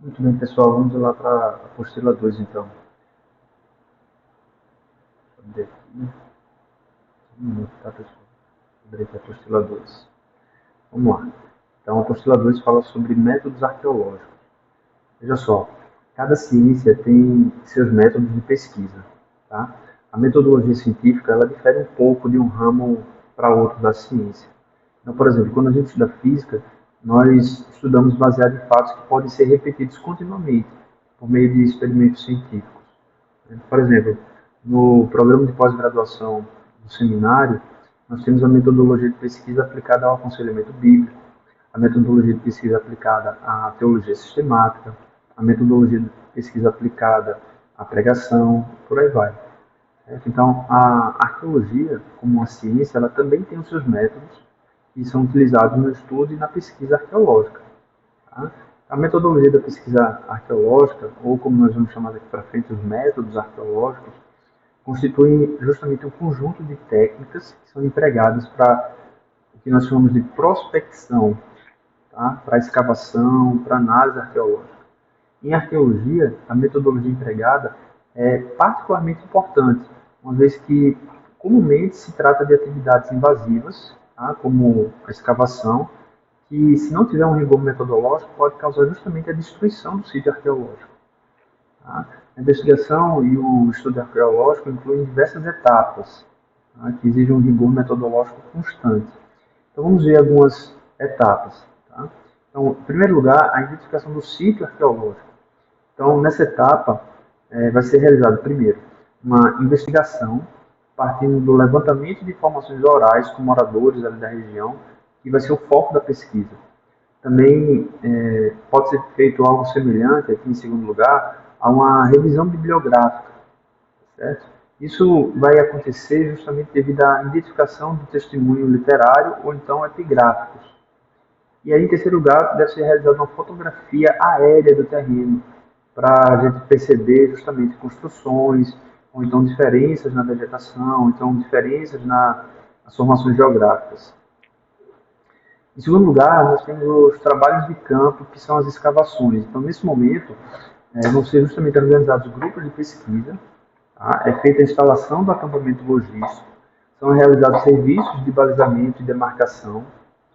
Muito bem, pessoal, vamos lá para a apostila 2, então. Abrir aqui, um minuto, tá, pessoal? Abrir aqui a apostila 2. Vamos lá. Então, a apostila 2 fala sobre métodos arqueológicos. Veja só, cada ciência tem seus métodos de pesquisa, tá? A metodologia científica, ela difere um pouco de um ramo para outro da ciência. Então, por exemplo, quando a gente estuda física, nós estudamos baseado em fatos que podem ser repetidos continuamente, por meio de experimentos científicos. Por exemplo, no programa de pós-graduação do seminário, nós temos a metodologia de pesquisa aplicada ao aconselhamento bíblico, a metodologia de pesquisa aplicada à teologia sistemática, a metodologia de pesquisa aplicada à pregação, por aí vai. Certo? Então, a arqueologia, como uma ciência, ela também tem os seus métodos que são utilizados no estudo e na pesquisa arqueológica. Tá? A metodologia da pesquisa arqueológica, ou como nós vamos chamar daqui para frente, os métodos arqueológicos, constituem justamente um conjunto de técnicas que são empregadas para o que nós chamamos de prospecção, tá? Para escavação, para análise arqueológica. Em arqueologia, a metodologia empregada é particularmente importante, uma vez que comumente se trata de atividades invasivas, tá? Como a escavação, que, se não tiver um rigor metodológico, pode causar justamente a destruição do sítio arqueológico. Tá? A investigação e o estudo arqueológico incluem diversas etapas, tá? Que exigem um rigor metodológico constante. Então, vamos ver algumas etapas. Tá? Então, em primeiro lugar, a identificação do sítio arqueológico. Então, nessa etapa, vai ser realizada, primeiro, uma investigação, partindo do levantamento de informações orais com moradores ali da região, que vai ser o foco da pesquisa. Também pode ser feito algo semelhante, aqui em segundo lugar, a uma revisão bibliográfica, certo? Isso vai acontecer justamente devido à identificação do testemunho literário ou então epigráficos. E aí, em terceiro lugar, deve ser realizada uma fotografia aérea do terreno, para a gente perceber justamente construções, ou então diferenças na vegetação, ou então diferenças nas formações geográficas. Em segundo lugar, nós temos os trabalhos de campo, que são as escavações. Então, nesse momento, vão ser justamente organizados grupos de pesquisa, tá? É feita a instalação do acampamento logístico, são realizados serviços de balizamento e demarcação,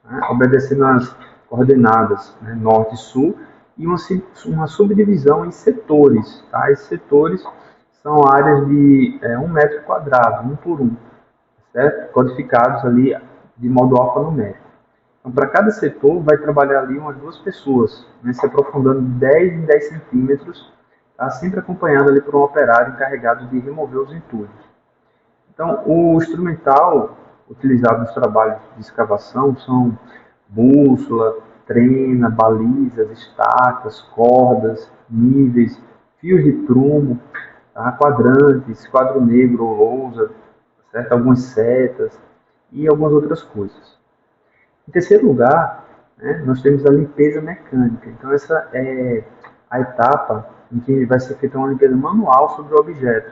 né, obedecendo às coordenadas, né, norte e sul, e uma subdivisão em setores. Tá? Esses setores são áreas de 1 metro quadrado, um por um, certo? Codificados ali de modo alfanumérico. Então, para cada setor, vai trabalhar ali umas 2 pessoas, né, se aprofundando de 10 em 10 centímetros, tá, sempre acompanhado ali por um operário encarregado de remover os entulhos. Então, o instrumental utilizado nos trabalhos de escavação são bússola, trena, balizas, estacas, cordas, níveis, fios de prumo, tá, quadrantes, quadro negro ou lousa, certo? Algumas setas e algumas outras coisas. Em terceiro lugar, né, nós temos a limpeza mecânica. Então, essa é a etapa em que vai ser feita uma limpeza manual sobre o objeto,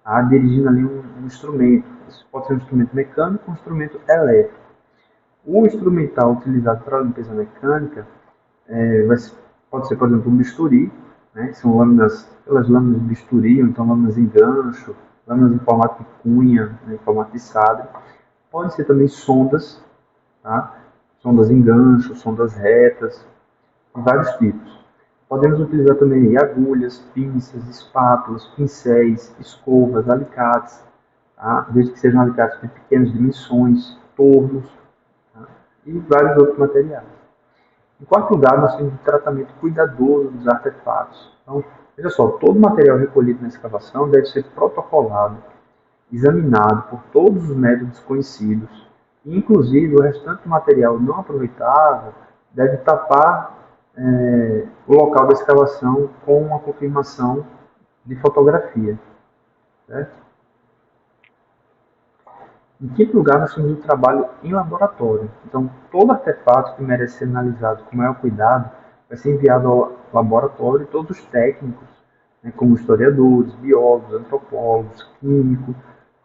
tá, dirigindo ali um instrumento. Isso pode ser um instrumento mecânico ou um instrumento elétrico. O instrumental utilizado para a limpeza mecânica pode ser, por exemplo, um bisturi, né, que são aquelas lâminas de bisturi, ou então lâminas em gancho, lâminas em formato de cunha, né, em formato de sabre. Pode ser também sondas, tá? Sondas em gancho, sondas retas, vários tipos. Podemos utilizar também agulhas, pinças, espátulas, pincéis, escovas, alicates, tá? Desde que sejam alicates de pequenas dimensões, tornos, tá? E vários outros materiais. Em quarto lugar, nós temos o tratamento cuidadoso dos artefatos. Então, veja só, todo material recolhido na escavação deve ser protocolado, examinado por todos os métodos conhecidos, e inclusive o restante do material não aproveitável deve tapar o local da escavação com uma confirmação de fotografia. Certo? Em quinto lugar, nós temos o trabalho em laboratório. Então, todo artefato que merece ser analisado com maior cuidado vai ser enviado ao laboratório, e todos os técnicos, né, como historiadores, biólogos, antropólogos, químicos,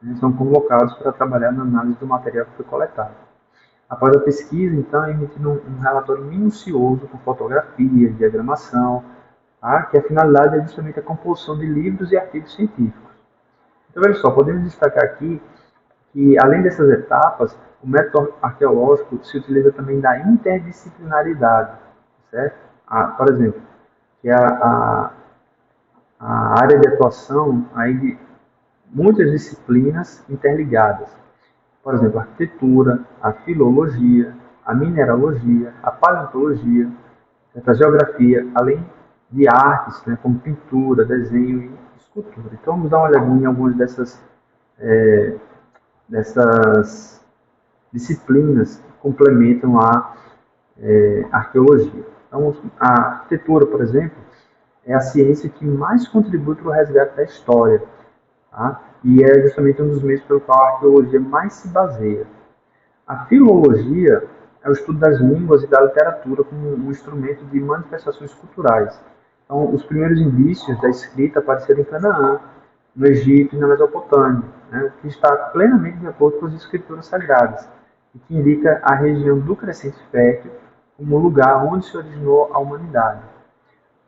né, são convocados para trabalhar na análise do material que foi coletado. Após a pesquisa, então, é emitido um relatório minucioso com fotografias, diagramação, tá? Que a finalidade é justamente a composição de livros e artigos científicos. Então, veja só, podemos destacar aqui que, além dessas etapas, o método arqueológico se utiliza também da interdisciplinaridade, certo? Por exemplo, que a área de atuação aí de muitas disciplinas interligadas. Por exemplo, a arquitetura, a filologia, a mineralogia, a paleontologia, a geografia, além de artes, né, como pintura, desenho e escultura. Então, vamos dar uma olhadinha em algumas dessas disciplinas que complementam a arqueologia. Então, a arquitetura, por exemplo, é a ciência que mais contribui para o resgate da história, tá? E é justamente um dos meios pelo qual a arqueologia mais se baseia. A filologia é o estudo das línguas e da literatura como um instrumento de manifestações culturais. Então, os primeiros indícios da escrita apareceram em Canaã, no Egito e na Mesopotâmia, né, que está plenamente de acordo com as escrituras sagradas, e que indica a região do Crescente Fértil como lugar onde se originou a humanidade.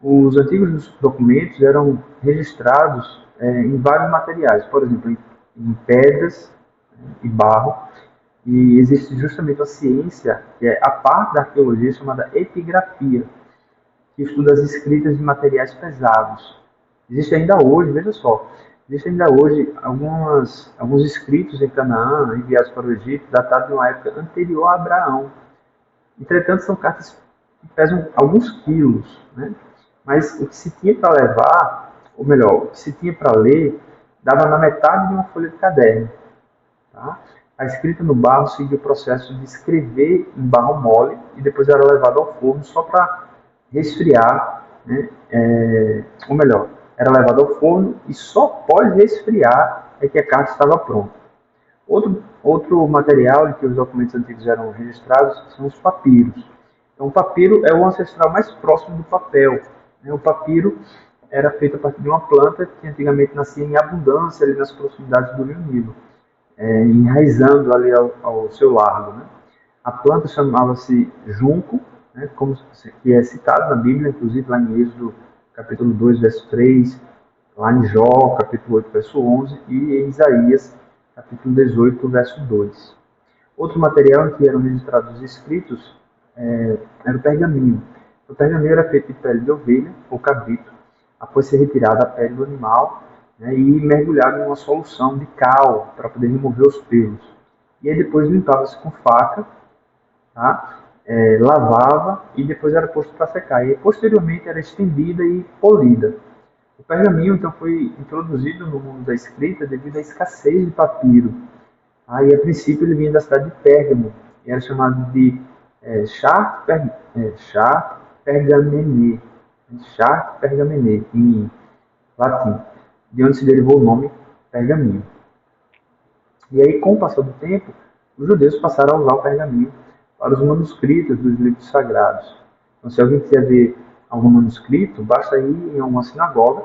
Os antigos documentos eram registrados em vários materiais, por exemplo, em pedras, e barro, e existe justamente a ciência, que é a parte da arqueologia chamada epigrafia, que estuda as escritas de materiais pesados. Existe ainda hoje, veja só, existe ainda hoje alguns escritos em Canaã, enviados para o Egito, datados de uma época anterior a Abraão. Entretanto, são cartas que pesam alguns quilos, né? Mas o que se tinha para levar, ou melhor, o que se tinha para ler, dava na metade de uma folha de caderno. Tá? A escrita no barro seguia o processo de escrever em barro mole e depois era levado ao forno só para resfriar, né? Ou melhor, era levado ao forno e só após resfriar é que a carta estava pronta. Outro material em que os documentos antigos eram registrados são os papiros. Então, o papiro é o ancestral mais próximo do papel. Né? O papiro era feito a partir de uma planta que antigamente nascia em abundância ali nas proximidades do rio Nilo, enraizando ali ao seu largo. Né? A planta chamava-se junco, né, que é citado na Bíblia, inclusive lá em Êxodo, capítulo 2, verso 3, lá em Jó, capítulo 8, verso 11, e em Isaías, capítulo 18, verso 2. Outro material em que eram registrados os escritos era o pergaminho. O pergaminho era feito de pele de ovelha ou cabrito, após ser retirada a pele do animal, né, e mergulhado em uma solução de cal para poder remover os pelos. E aí depois limpava-se com faca, tá? Lavava e depois era posto para secar. E posteriormente era estendida e polida. O pergaminho então foi introduzido no mundo da escrita devido à escassez de papiro. Aí a princípio ele vinha da cidade de Pérgamo e era chamado de char pergamené, char pergamené em latim, de onde se derivou o nome pergaminho. E aí, com o passar do tempo, os judeus passaram a usar o pergaminho para os manuscritos dos livros sagrados. Então, se alguém quiser ver algum manuscrito, basta ir em uma sinagoga,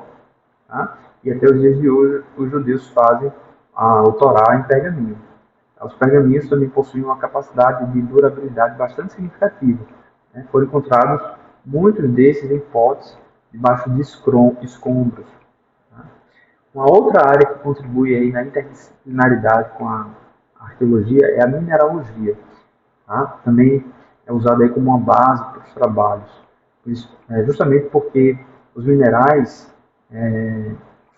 tá? E até os dias de hoje, os judeus fazem o Torá em pergaminho. Os pergaminhos também possuem uma capacidade de durabilidade bastante significativa. Né? Foram encontrados muitos desses em potes debaixo de escombros. Tá? Uma outra área que contribui aí na interdisciplinaridade com a arqueologia é a mineralogia. Tá? Também é usada aí como uma base para os trabalhos, justamente porque os minerais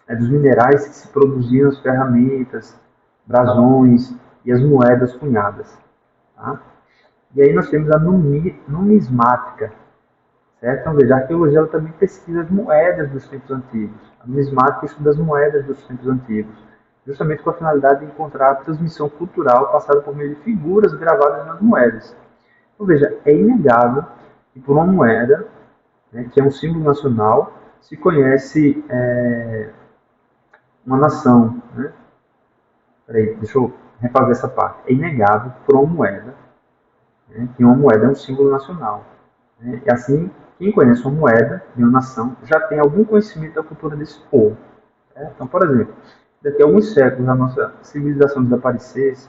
dos minerais que se produziam as ferramentas, brasões e as moedas cunhadas. Tá? E aí nós temos a numismática. Certo? Então, veja, a arqueologia ela também pesquisa as moedas dos tempos antigos. A numismática estuda as moedas dos tempos antigos, justamente com a finalidade de encontrar a transmissão cultural passada por meio de figuras gravadas nas moedas. Então, veja, é inegável que por uma moeda, né, que é um símbolo nacional, se conhece uma nação. Né? Peraí, deixa eu refazer essa parte. É inegável que por uma moeda, né, que uma moeda é um símbolo nacional. Né? E assim, quem conhece uma moeda de uma nação já tem algum conhecimento da cultura desse povo. Né? Então, por exemplo, daqui a alguns séculos a nossa civilização desaparecesse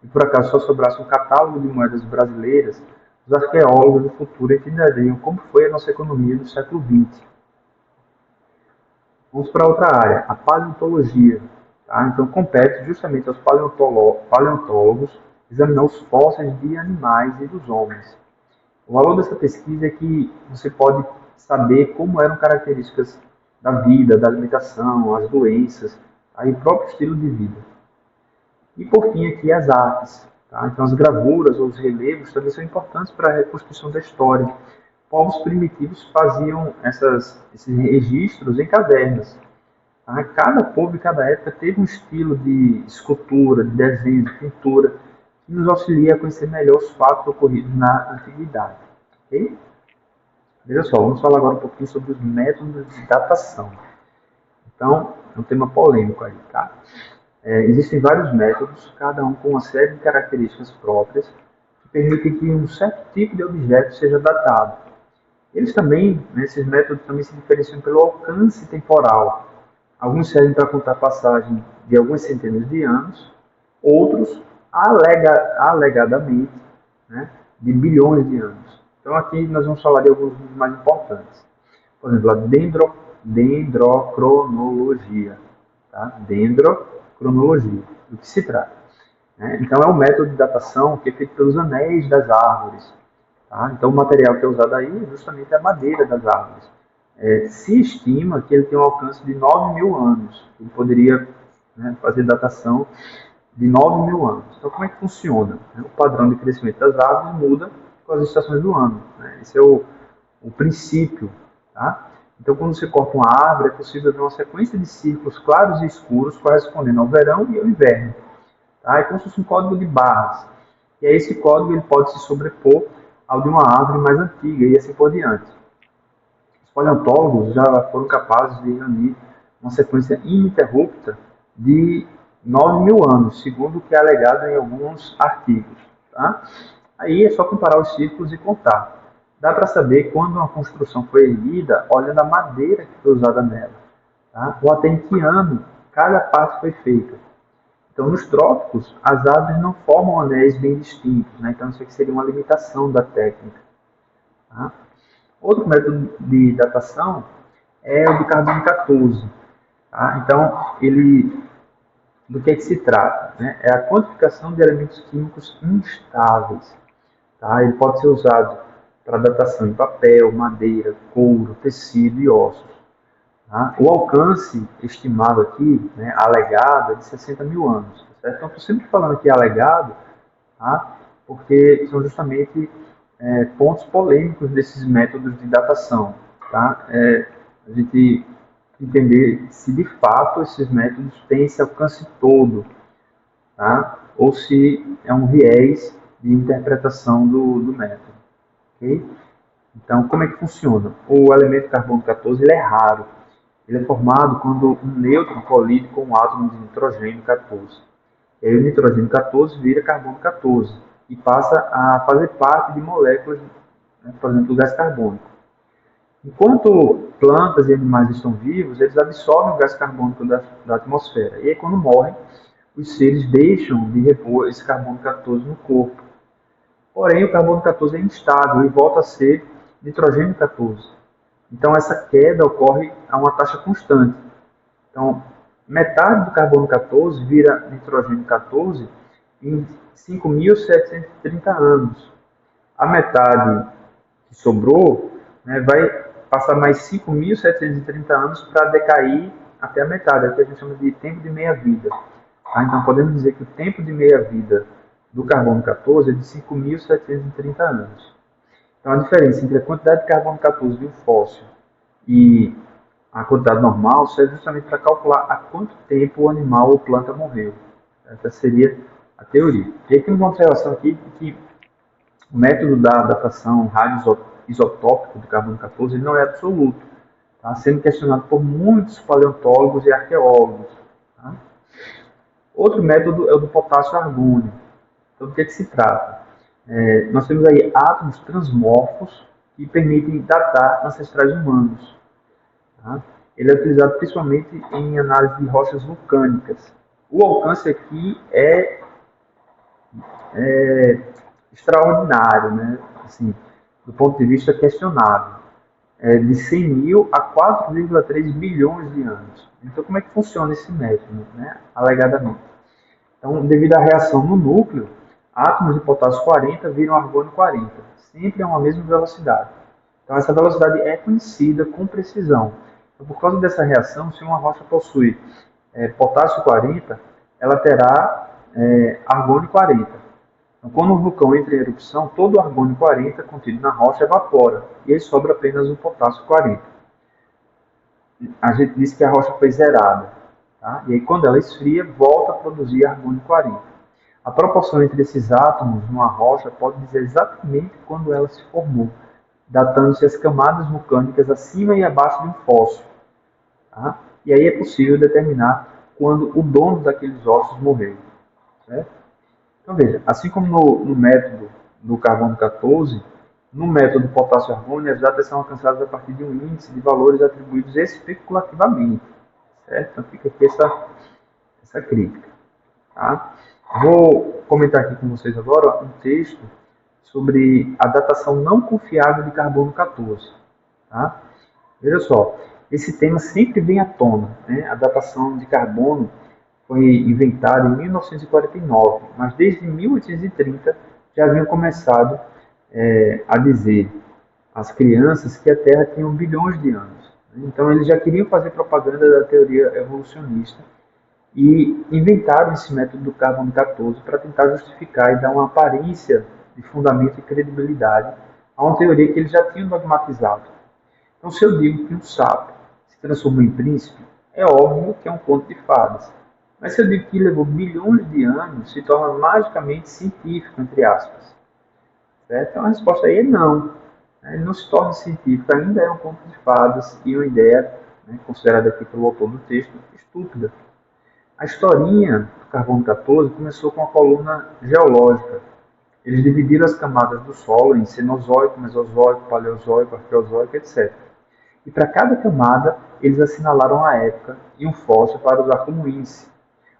e por acaso só sobrasse um catálogo de moedas brasileiras, os arqueólogos do futuro entenderiam como foi a nossa economia do século XX. Vamos para outra área, a paleontologia. Tá? Então, compete justamente aos paleontólogos examinar os fósseis de animais e dos homens. O valor dessa pesquisa é que você pode saber como eram características da vida, da alimentação, as doenças, aí o próprio estilo de vida. E por fim aqui as artes. Tá? Então as gravuras ou os relevos também são importantes para a reconstrução da história. Povos primitivos faziam esses registros em cavernas. Tá? Cada povo e cada época teve um estilo de escultura, de desenho, de pintura, que nos auxilia a conhecer melhor os fatos ocorridos na antiguidade. Ok? Veja só, vamos falar agora um pouquinho sobre os métodos de datação. Então, é um tema polêmico aí, tá? Existem vários métodos, cada um com uma série de características próprias, que permitem que um certo tipo de objeto seja datado. Eles também, esses métodos também se diferenciam pelo alcance temporal. Alguns servem para contar a passagem de algumas centenas de anos, outros, alegadamente, né, de bilhões de anos. Então aqui nós vamos falar de alguns dos mais importantes. Por exemplo, a dendrocronologia. Tá? Dendrocronologia. Do que se trata? Então é um método de datação que é feito pelos anéis das árvores. Tá? Então o material que é usado aí é justamente a madeira das árvores. Se estima que ele tem um alcance de 9.000 anos. Ele poderia, fazer datação de 9.000 anos. Então como é que funciona? O padrão de crescimento das árvores muda com as estações do ano. Esse é o princípio. Tá? Então, quando você corta uma árvore, é possível ver uma sequência de círculos claros e escuros correspondendo ao verão e ao inverno. Tá? É como se fosse um código de barras. E aí esse código ele pode se sobrepor ao de uma árvore mais antiga e assim por diante. Os paleontólogos já foram capazes de reunir uma sequência ininterrupta de 9.000 anos, segundo o que é alegado em alguns artigos. Tá? Aí é só comparar os círculos e contar. Dá para saber quando uma construção foi erguida olhando a madeira que foi usada nela, tá? Ou até em que ano cada parte foi feita. Então, nos trópicos, as árvores não formam anéis bem distintos, né? Então isso aqui seria uma limitação da técnica. Tá? Outro método de datação é o de carbono 14. Tá? Então, do que se trata? Né? É a quantificação de elementos químicos instáveis. Tá? Ele pode ser usado para datação em papel, madeira, couro, tecido e ossos. Tá? O alcance estimado aqui, alegado, é de 60.000 anos. Certo? Então, estou sempre falando aqui alegado, tá? Porque são justamente pontos polêmicos desses métodos de datação. Tá? A gente entender se de fato esses métodos têm esse alcance todo, tá? Ou se é um viés de interpretação do método. Okay? Então, como é que funciona? O elemento carbono 14 ele é raro. Ele é formado quando um nêutron colide com um átomo de nitrogênio 14. E aí o nitrogênio 14 vira carbono 14 e passa a fazer parte de moléculas, por exemplo, do gás carbônico. Enquanto plantas e animais estão vivos, eles absorvem o gás carbônico da atmosfera. E aí, quando morrem, os seres deixam de repor esse carbono 14 no corpo. Porém, o carbono 14 é instável e volta a ser nitrogênio 14. Então, essa queda ocorre a uma taxa constante. Então, metade do carbono 14 vira nitrogênio 14 em 5.730 anos. A metade que sobrou, vai passar mais 5.730 anos para decair até a metade, é o que a gente chama de tempo de meia-vida. Tá? Então, podemos dizer que o tempo de meia-vida do carbono 14 é de 5.730 anos. Então, a diferença entre a quantidade de carbono 14 de um fóssil e a quantidade normal serve justamente para calcular há quanto tempo o animal ou planta morreu. Essa seria a teoria. E aí temos uma observação aqui de que o método da datação radioisotópica do carbono 14 ele não é absoluto, tá? Sendo questionado por muitos paleontólogos e arqueólogos. Tá? Outro método é o do potássio argônio. Então, do que se trata? Nós temos aí átomos transmorfos que permitem datar ancestrais humanos. Tá? Ele é utilizado principalmente em análise de rochas vulcânicas. O alcance aqui é extraordinário, né? Assim, do ponto de vista questionável. de 100 mil a 4,3 bilhões de anos. Então, como é que funciona esse método, né? Alegadamente. Então, devido à reação no núcleo, átomos de potássio 40 viram argônio 40, sempre a uma mesma velocidade. Então, essa velocidade é conhecida com precisão. Então, por causa dessa reação, se uma rocha possui potássio 40, ela terá argônio 40. Então, quando o vulcão entra em erupção, todo o argônio 40 contido na rocha evapora, e aí sobra apenas o potássio 40. A gente diz que a rocha foi zerada. Tá? E aí, quando ela esfria, volta a produzir argônio 40. A proporção entre esses átomos numa rocha pode dizer exatamente quando ela se formou, datando-se as camadas vulcânicas acima e abaixo de um fóssil. Tá? E aí é possível determinar quando o dono daqueles ossos morreu. Certo? Então veja, assim como no método do carbono 14, no método do potássio argônio, as datas são alcançadas a partir de um índice de valores atribuídos especulativamente. Certo? Então fica aqui essa crítica. Tá? Vou comentar aqui com vocês agora um texto sobre a datação não confiável de carbono 14. Tá? Veja só, esse tema sempre vem à tona. Né? A datação de carbono foi inventada em 1949, mas desde 1830 já haviam começado a dizer às crianças que a Terra tinha 1 bilhões de anos. Então eles já queriam fazer propaganda da teoria evolucionista e inventaram esse método do carbono 14 para tentar justificar e dar uma aparência de fundamento e credibilidade a uma teoria que eles já tinham dogmatizado. Então, se eu digo que um sapo se transformou em príncipe, é óbvio que é um conto de fadas. Mas se eu digo que levou bilhões de anos, se torna magicamente científico, entre aspas. Certo? Então, a resposta aí é não. Ele não se torna científico, ainda é um conto de fadas e uma ideia, considerada aqui pelo autor do texto, estúpida. A historinha do carbono 14 começou com a coluna geológica. Eles dividiram as camadas do solo em cenozoico, mesozoico, paleozoico, arqueozoico, etc. E para cada camada, eles assinalaram a época e um fóssil para usar como índice.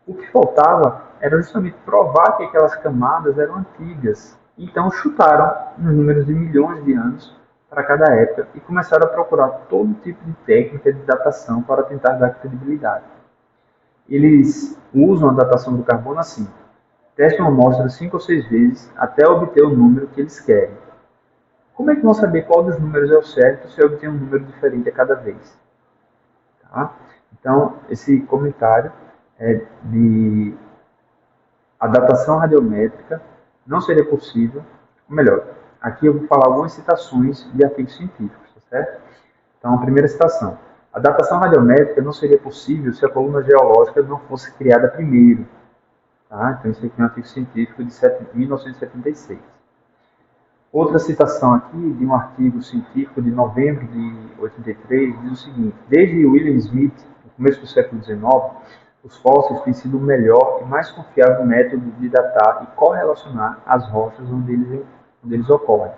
O que faltava era justamente provar que aquelas camadas eram antigas. Então chutaram uns números de milhões de anos para cada época e começaram a procurar todo tipo de técnica de datação para tentar dar credibilidade. Eles usam a datação do carbono assim: testam a amostra 5 ou 6 vezes até obter o número que eles querem. Como é que vão saber qual dos números é o certo se obter um número diferente a cada vez? Tá? Então, esse comentário é de a datação radiométrica não seria possível, ou melhor, aqui eu vou falar algumas citações de artigos científicos, tá certo? Então, a primeira citação: a datação radiométrica não seria possível se a coluna geológica não fosse criada primeiro. Tá? Então, isso aqui é um artigo científico de 1976. Outra citação aqui, de um artigo científico de novembro de 83, diz o seguinte: desde William Smith, no começo do século XIX, os fósseis têm sido o melhor e mais confiável método de datar e correlacionar as rochas onde eles ocorrem.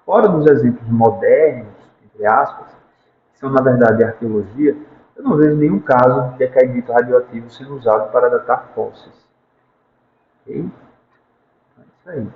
Fora dos exemplos modernos, entre aspas, que são na verdade a arqueologia, eu não vejo nenhum caso de decaimento radioativo sendo usado para datar fósseis. Ok? É isso aí.